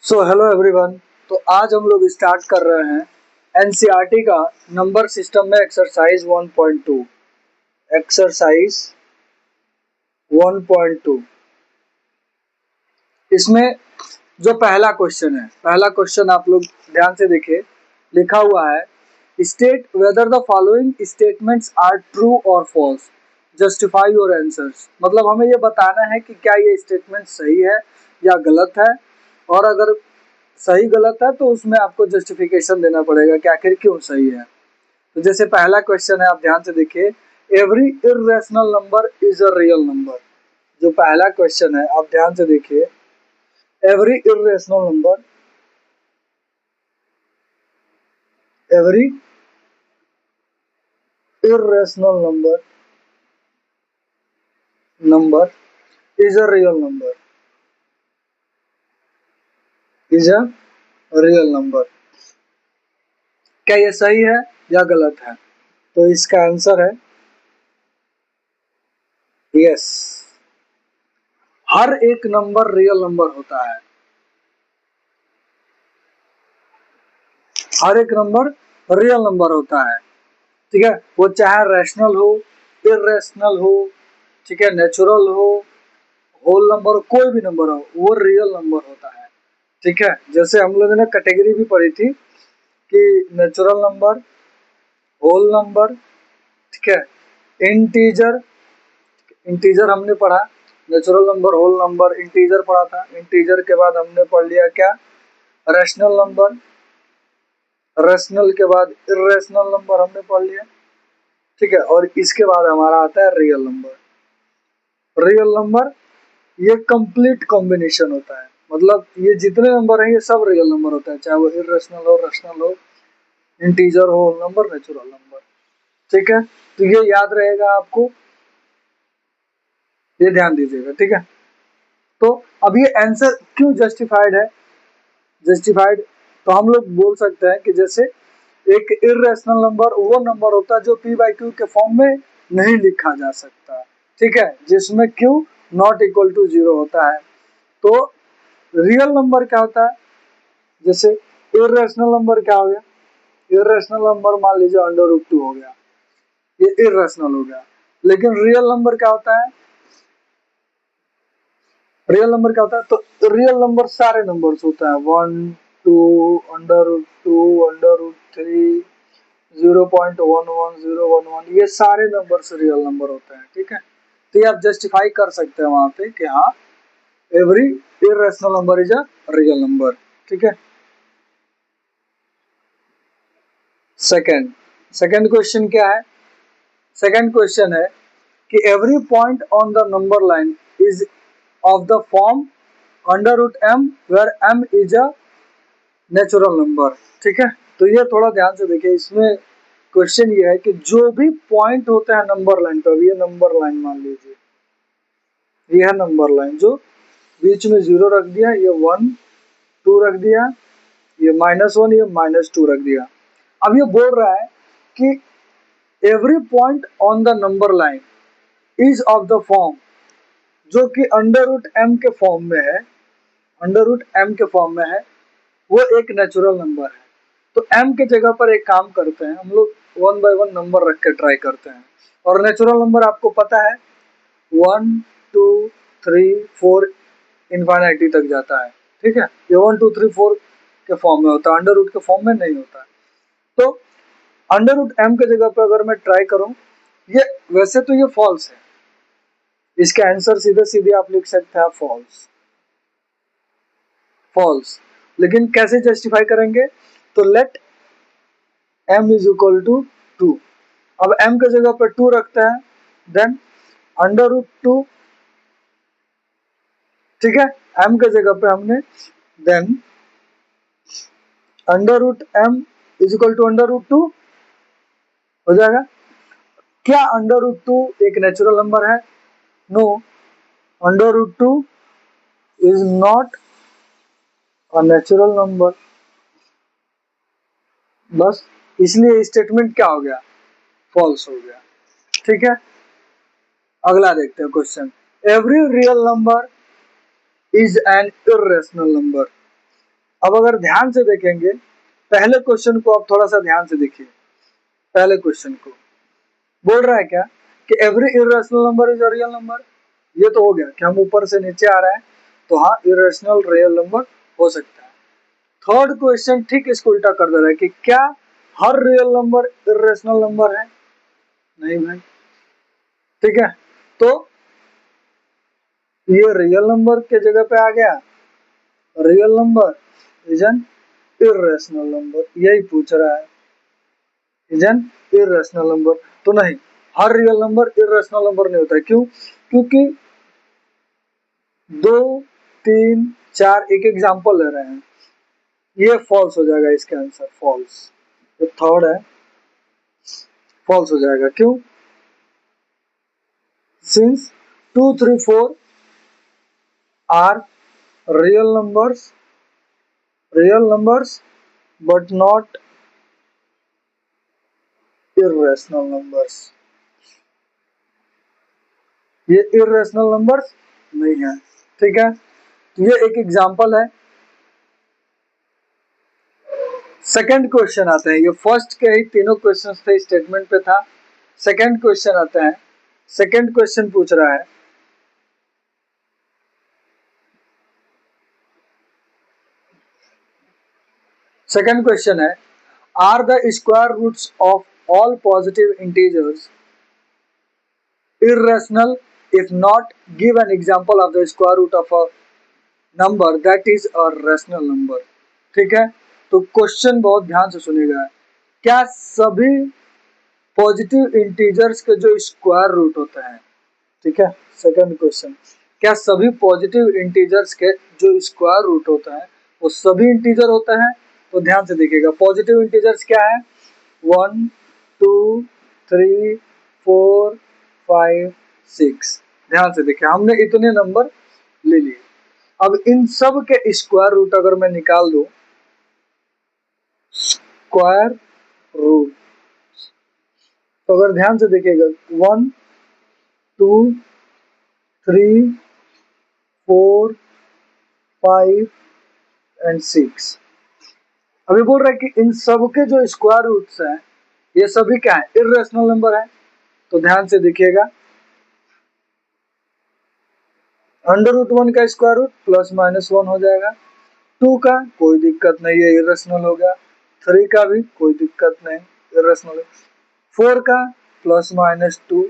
So hello everyone. तो आज हम लोग स्टार्ट कर रहे हैं एनसीईआरटी का नंबर सिस्टम में एक्सरसाइज 1.2। एक्सरसाइज 1.2 इसमें जो पहला क्वेश्चन आप लोग ध्यान से देखिए। लिखा हुआ है state whether the following statements are true और फॉल्स, जस्टिफाई योर आंसर्स। मतलब हमें ये बताना है कि क्या ये स्टेटमेंट सही है या गलत है, और अगर सही गलत है तो उसमें आपको जस्टिफिकेशन देना पड़ेगा कि आखिर क्यों सही है। तो जैसे पहला क्वेश्चन है, आप ध्यान से देखिए, every irrational number is a real number. जो पहला क्वेश्चन है आप ध्यान से देखिए, every irrational number, every irrational number is a real number, is a real number. क्या ये सही है या गलत है? तो इसका आंसर है यस। हर एक नंबर रियल नंबर होता है, हर एक नंबर रियल नंबर होता है। ठीक है, वो चाहे रैशनल हो, इरेशनल हो, ठीक है, नेचुरल हो, होल नंबर हो, कोई भी नंबर हो, वो रियल नंबर होता है। ठीक है, जैसे हम लोगों ने कैटेगरी भी पढ़ी थी कि नेचुरल नंबर, होल नंबर, ठीक है, इंटीजर, इंटीजर हमने पढ़ा, natural number, whole number, integer पढ़ा था। इंटीजर के बाद हमने पढ़ लिया क्या, रैशनल नंबर, रैशनल के बाद इरेशनल नंबर हमने पढ़ लिया। ठीक है, और इसके बाद हमारा आता है रियल नंबर। रियल नंबर ये कंप्लीट कॉम्बिनेशन होता है, मतलब ये जितने नंबर हैं ये सब रियल नंबर होता है, चाहे वो इरेशनल हो, रैशनल हो, इंटीजर हो, होल नंबर, नेचुरल नंबर। ठीक है, तो ये याद रहेगा आपको, ये ध्यान दीजिएगा। ठीक है, तो अब ये आंसर क्यों जस्टिफाइड है? जस्टिफाइड तो हम लोग बोल सकते हैं कि जैसे एक इरेशनल नंबर वो नंबर होता है जो पी बाई क्यू के फॉर्म में नहीं लिखा जा सकता। ठीक है, जिसमें q not equal to zero होता है। तो रियल नंबर क्या होता है? जैसे इरेशनल नंबर क्या हो गया, इरेशनल नंबर मान लीजिए अंडर रूट टू हो गया, ये इरेशनल हो गया। लेकिन रियल नंबर क्या होता है? रियल नंबर क्या होता है? तो रियल नंबर सारे नंबर्स होता है, 1 2 under root two, under root three, 0.11 ये सारे नंबर्स रियल नंबर होते हैं। ठीक है, तो ये आप जस्टिफाई कर सकते हैं वहां पे कि हाँ, every irrational number is a real number. ठीक है, सेकंड सेकंड क्वेश्चन क्या है? सेकंड क्वेश्चन है कि every point on the number line is of the form under root m where m is a natural number. ठीक है, तो ये थोड़ा ध्यान से देखिए, इसमें क्वेश्चन ये है कि जो भी पॉइंट होते हैं नंबर लाइन पर, ये नंबर लाइन मान लीजिए, ये है नंबर लाइन, जो बीच में जीरो रख दिया, ये 1 2 रख दिया, ये -1, ये -2 रख दिया। अब ये बोल रहा है कि every point on the number line is of the form, जो कि अंडर रूट एम के फॉर्म में है, अंडर रूट एम के फॉर्म में है, वो एक नेचुरल नंबर है। तो एम के जगह पर एक काम करते हैं हम लोग, 1 बाय 1 नंबर रख के ट्राई करते हैं। और नेचुरल नंबर आपको पता है 1 2 3 4 इन्फाइनिटी तक जाता है। ठीक है, ये 1 2 3 4 के फॉर्म में होता है, अंडर रूट के फॉर्म में नहीं होता है। तो अंडर रूट एम के जगह पे अगर मैं ट्राई करूं, ये वैसे तो ये फॉल्स है, इसके आंसर सीधे सीधे आप लिख सकते हैं फॉल्स, फॉल्स। लेकिन कैसे जस्टिफाई करेंगे? तो let m is equal to 2। अब एम के जगह पर 2 रखते हैं, देन अंडर रूट 2। ठीक है, एम के जगह पे हमने then under root m is equal to under root 2 हो जाएगा। क्या अंडर रूट 2 एक नेचुरल नंबर है? No, under root 2 is not a natural number. बस, इसलिए स्टेटमेंट क्या हो गया, फॉल्स हो गया। ठीक है, अगला देखते हैं question. Every real number is an irrational number. अब अगर ध्यान से देखेंगे पहले क्वेश्चन को, आप थोड़ा सा ध्यान से देखिए पहले क्वेश्चन को। बोल रहा है क्या कि every irrational number is a real number. ये तो हो गया कि हम ऊपर से नीचे आ रहे हैं, तो हाँ इरेशनल रियल नंबर हो सकता है। थर्ड क्वेश्चन ठीक इसको उल्टा कर दे रहा है कि क्या हर रियल नंबर इरेशनल नंबर है? नहीं भाई। ठीक है, तो ये रियल नंबर के जगह पे आ गया, real number is an irrational number, यही पूछ रहा है, इज एन इरेशनल नंबर। तो नहीं, हर रियल नंबर इरेशनल नंबर नहीं होता है। क्यों? क्योंकि 2, 3, 4 एक एग्जाम्पल ले रहे हैं, ये फॉल्स हो जाएगा, इसका आंसर फॉल्स। तो थर्ड है फॉल्स हो जाएगा। क्यों? Since 2, 3, 4 are real numbers but not irrational numbers। ये irrational numbers नहीं है। ठीक है, तो ये एक एग्जांपल है। सेकंड क्वेश्चन आता है, ये फर्स्ट के ही तीनों क्वेश्चंस थे स्टेटमेंट पे था। सेकंड क्वेश्चन आता है, सेकंड क्वेश्चन पूछ रहा है सेकंड क्वेश्चन है are the square roots of all positive integers irrational? If not, give an example of the square root of a number that is a rational number। ठीक है, तो question बहुत ध्यान से सुनिएगा। क्या सभी पॉजिटिव इंटीजर्स के जो स्क्वायर रूट होते हैं, ठीक है, सेकंड क्वेश्चन, क्या सभी पॉजिटिव इंटीजर्स के जो स्क्वायर रूट होता है वो सभी इंटीजर होते हैं? तो ध्यान से देखिएगा, पॉजिटिव इंटीजर्स क्या है? 1, 2, 3, 4, 5, 6। ध्यान से देखिए, हमने इतने नंबर ले लिए। अब इन सब के स्क्वायर रूट अगर मैं निकाल दूं, स्क्वायर रूट, तो अगर ध्यान से देखिएगा 1, 2, 3, 4, 5 एंड 6। अभी बोल रहा है कि इन सब के जो स्क्वायर रूट्स हैं ये सभी क्या है? इर्रेशनल नंबर है। तो ध्यान से देखिएगा, √1 का स्क्वायर रूट ±1 हो जाएगा, 2 का कोई दिक्कत नहीं है, इरेशनल हो गया, 3 का भी कोई दिक्कत नहीं, इरेशनल है, 4 का ±2,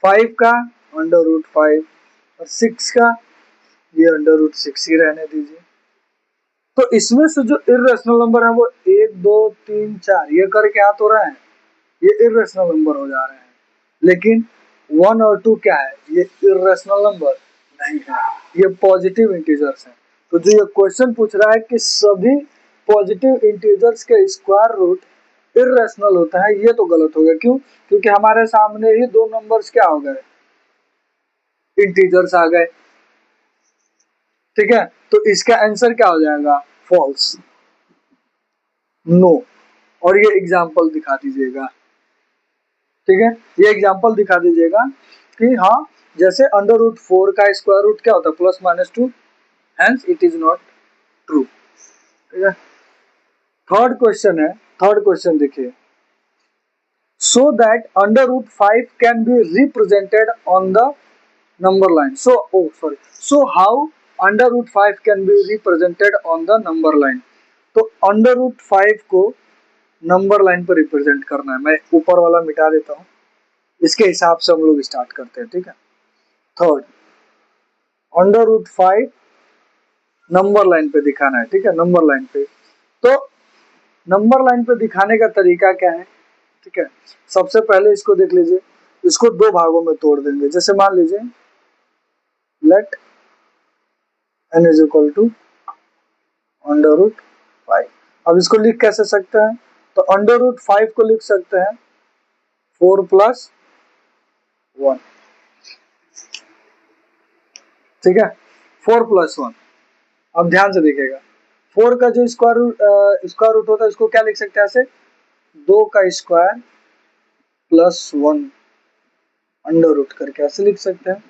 5 का √5 और 6 का ये √6 ही रहने दीजिए। तो इसमें से जो इरेशनल नंबर है वो 1, 2, 3, 4 ये करके आ तो रहे हैं, ये इरेशनल नंबर हो जा रहे हैं। लेकिन 1 और 2 क्या है? ये इरेशनल नंबर नहीं है, ये पॉजिटिव इंटीजर्स हैं। तो जो ये क्वेश्चन पूछ रहा है कि सभी पॉजिटिव इंटीजर्स के स्क्वायर रूट इरेशनल होता है, ये तो गलत हो गया। क्यों? क्योंकि हमारे सामने ही दो नंबर्स क्या हो गए? इंटीजर्स आ गए। ठीक है, तो इसका आंसर क्या हो जाएगा? False, no. और ये एग्जाम्पल दिखा दीजिएगा। ठीक है, ये एग्जाम्पल दिखा दीजिएगा कि हाँ, जैसे √4 का स्क्वायर रूट क्या होता है? +-2, hence it is not true. ठीक है, थर्ड क्वेश्चन है, थर्ड क्वेश्चन देखिए, so that √5 can be represented on the number line। so how √5 can be represented on the number line? तो √5 को नंबर लाइन पर रिप्रेजेंट करना है। मैं ऊपर वाला मिटा देता हूँ, इसके हिसाब से हम लोग स्टार्ट करते हैं। ठीक है, थर्ड, √5 नंबर लाइन पे दिखाना है। ठीक है, नंबर लाइन पे, तो नंबर लाइन पे दिखाने का तरीका क्या है? ठीक है, सबसे पहले इसको देख लीजिए, इसको दो भागों में तोड़ देंगे। जैसे मान लीजिए let n is equal to √5। अब इसको लिख कैसे सकते हैं? तो √5 को लिख सकते हैं 4 + 1। ठीक है, 4 + 1। अब ध्यान से देखिएगा, 4 का जो स्क्वायर रूट होता है इसको क्या लिख सकते हैं? ऐसे 2 का स्क्वायर +1 √ करके ऐसे लिख सकते हैं।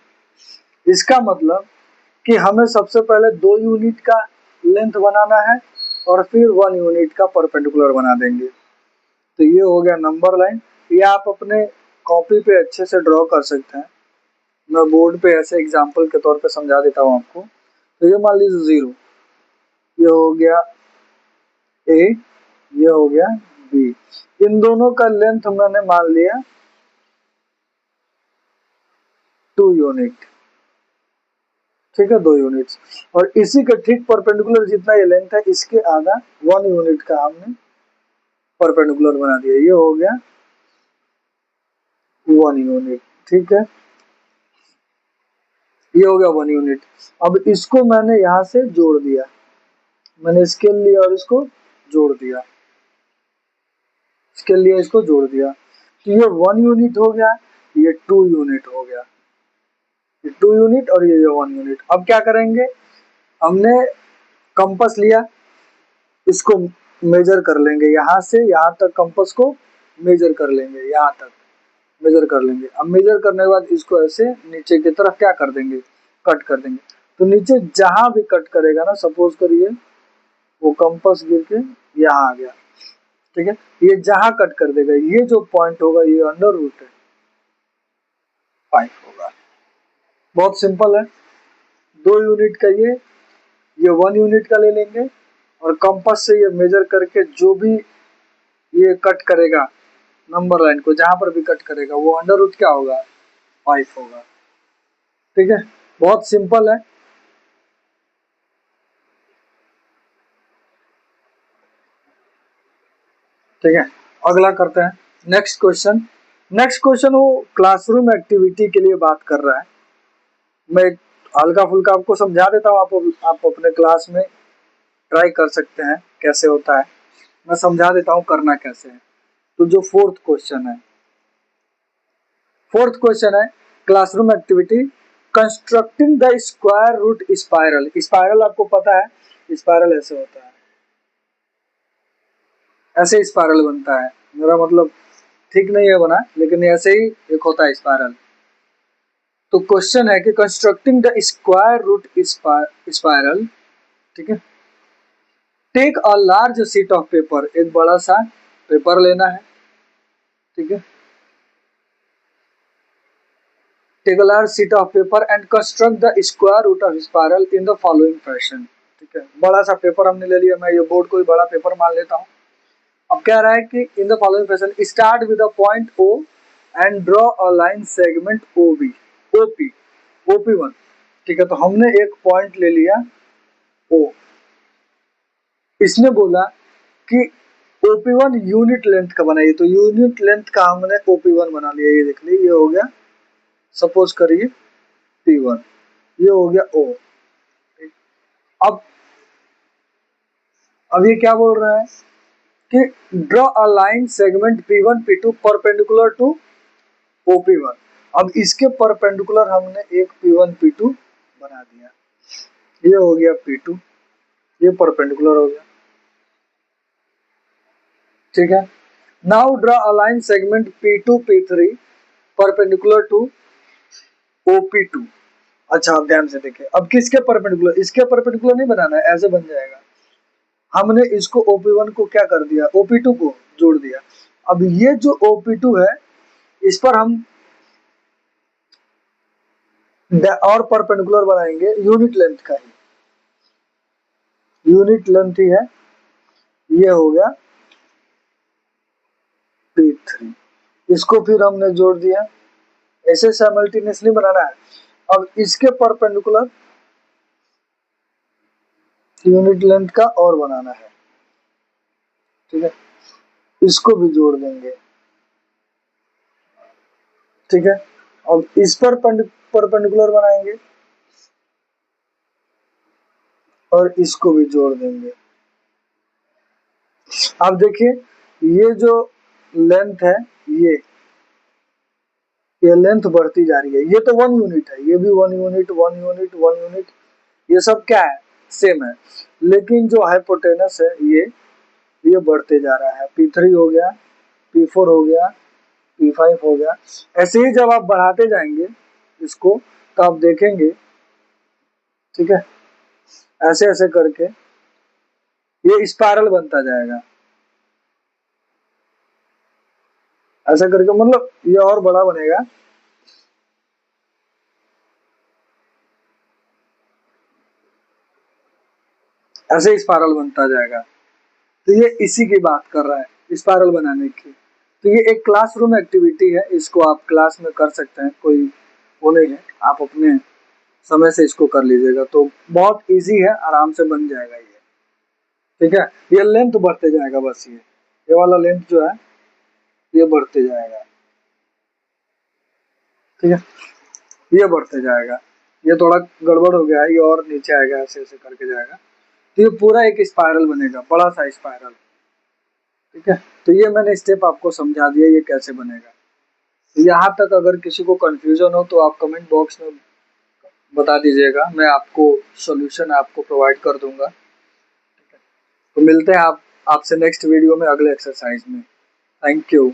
इसका मतलब कि हमें सबसे पहले 2 यूनिट का लेंथ बनाना है, और फिर 1 यूनिट का परपेंडिकुलर बना देंगे। तो ये हो गया नंबर लाइन। ये आप अपने कॉपी पे अच्छे से ड्रॉ कर सकते हैं, मैं बोर्ड पे ऐसे एग्जाम्पल के तौर पे समझा देता हूँ आपको। तो ये मान लीजिए 0, ये हो गया ए, ये हो गया बी, इन दोनों का लेंथ मैंने मान लिया 2 यूनिट, ठीक है, 2 यूनिट्स। और इसी के ठीक परपेंडिकुलर जितना ये लेंथ है इसके आधा 1 यूनिट का हमने परपेंडिकुलर बना दिया, ये हो गया 1 यूनिट, ठीक है, ये हो गया 1 यूनिट। अब इसको मैंने यहाँ से जोड़ दिया, मैंने स्केल लिया और इसको जोड़ दिया, स्केल लिया इसको जोड़ दिया, तो ये 1 यूनिट हो गया, ये 2 यूनिट हो गया, ये 2 यूनिट और ये 1 यूनिट। अब क्या करेंगे, हमने कंपास लिया, इसको मेजर कर लेंगे, यहाँ से यहाँ तक कंपास को मेजर कर लेंगे, यहाँ तक मेजर कर लेंगे। अब मेजर करने के बाद इसको ऐसे नीचे की तरफ क्या कर देंगे, कट कर देंगे। तो नीचे जहां भी कट करेगा ना, सपोज करिए वो कंपास गिर के यहाँ आ गया, ठीक है, ये जहां कट कर देगा ये जो पॉइंट होगा ये अंडर रूट है 5 होगा। बहुत सिंपल है। 2 यूनिट का ये 1 यूनिट का ले लेंगे और कंपास से ये मेजर करके जो भी ये कट करेगा नंबर लाइन को, जहां पर भी कट करेगा वो अंडर रूट क्या होगा, 5 होगा, ठीक है, बहुत सिंपल है। ठीक है, अगला करते हैं नेक्स्ट क्वेश्चन। नेक्स्ट क्वेश्चन वो क्लासरूम एक्टिविटी के लिए बात कर रहा है, मैं हल्का फुल्का आपको समझा देता हूँ, आप अपने क्लास में ट्राई कर सकते हैं कैसे होता है, मैं समझा देता हूँ करना कैसे है। तो जो फोर्थ क्वेश्चन है classroom activity, constructing the square root spiral. Spiral आपको पता है, स्पाइरल ऐसे होता है, ऐसे स्पाइरल बनता है, मेरा मतलब ठीक नहीं है बना, लेकिन ऐसे ही एक होता है स्पाइरल। तो क्वेश्चन है कि constructing the square root spiral, ठीक है, take a large sheet of paper, एक बड़ा सा पेपर लेना है, ठीक है, take a large sheet of paper and construct the square root of spiral in the following fashion. ठीक है, बड़ा सा पेपर हमने ले लिया, मैं ये बोर्ड को ही बड़ा पेपर मान लेता हूँ। अब कह रहा है कि in the following fashion start with a point O and draw a line segment O B, OP, OP1, ठीक है, तो हमने एक पॉइंट ले लिया ओ, इसने बोला कि OP1 यूनिट लेंथ का बनाइए, तो यूनिट लेंथ का हमने OP1 बना लिया, ये देख लीजिए, ये हो गया, सपोज करिए P1, ये हो गया O। अब अब ये क्या बोल रहा है कि draw a line segment P1 P2 perpendicular to OP1। अब इसके परपेंडिकुलर हमने एक P1 P2 बना दिया, ये हो गया P2, ये परपेंडिकुलर हो गया, ठीक है। Now draw a line segment P2 P3 perpendicular to OP2। अच्छा, आप ध्यान से देखिए, अब किसके परपेंडिकुलर, इसके परपेंडिकुलर नहीं बनाना है, ऐसे बन जाएगा। हमने इसको OP1 को क्या कर दिया, OP2 को जोड़ दिया। अब ये जो OP2 है इस पर हम और परपेंडिकुलर बनाएंगे यूनिट लेंथ का ही, यूनिट लेंथ ही है, ये हो गया P3, इसको फिर हमने जोड़ दिया, ऐसे साइमल्टेनियसली बनाना है। अब इसके परपेंडिकुलर यूनिट लेंथ का और बनाना है, ठीक है, इसको भी जोड़ देंगे, ठीक है। अब इस पर परपेंडिकुलर बनाएंगे और इसको भी जोड़ देंगे। अब देखिए ये जो लेंथ है, ये लेंथ बढ़ती जा रही है, ये तो 1 यूनिट है, ये भी 1 यूनिट 1 यूनिट 1 यूनिट, ये सब क्या है, सेम है, लेकिन जो हाइपोटेनस है ये बढ़ते जा रहा है। P3 हो गया, P4 हो गया, P5 हो गया, ऐसे ही जब आप बढ़ाते जाएंगे इसको तो आप देखेंगे, ठीक है, ऐसे ऐसे करके ये स्पाइरल बनता जाएगा ऐसा करके, मतलब ये और बड़ा बनेगा। ऐसे स्पाइरल बनता जाएगा। तो ये इसी की बात कर रहा है, स्पाइरल बनाने की। तो ये एक क्लासरूम एक्टिविटी है, इसको आप क्लास में कर सकते हैं, कोई वो नहीं है, आप अपने समय से इसको कर लीजिएगा। तो बहुत इजी है, आराम से बन जाएगा ये। ठीक है, ये लेंथ बढ़ते जाएगा, बस ये वाला लेंथ जो है ये बढ़ते जाएगा। ठीक है, ये बढ़ते जाएगा। ये थोड़ा गड़बड़ हो गया है, ये और नीचे आएगा, ऐसे ऐसे करके जाएगा। तो ये पूरा एक स्पाइरल बनेगा, बड़ा सा स्पाइरल। ठीक है, तो ये मैंने स्टेप आपको समझा दिया ये कैसे बनेगा। यहाँ तक अगर किसी को कंफ्यूजन हो तो आप कमेंट बॉक्स में बता दीजिएगा, मैं आपको सॉल्यूशन आपको प्रोवाइड कर दूंगा। तो मिलते हैं आपसे नेक्स्ट वीडियो में अगले एक्सरसाइज में। Thank you.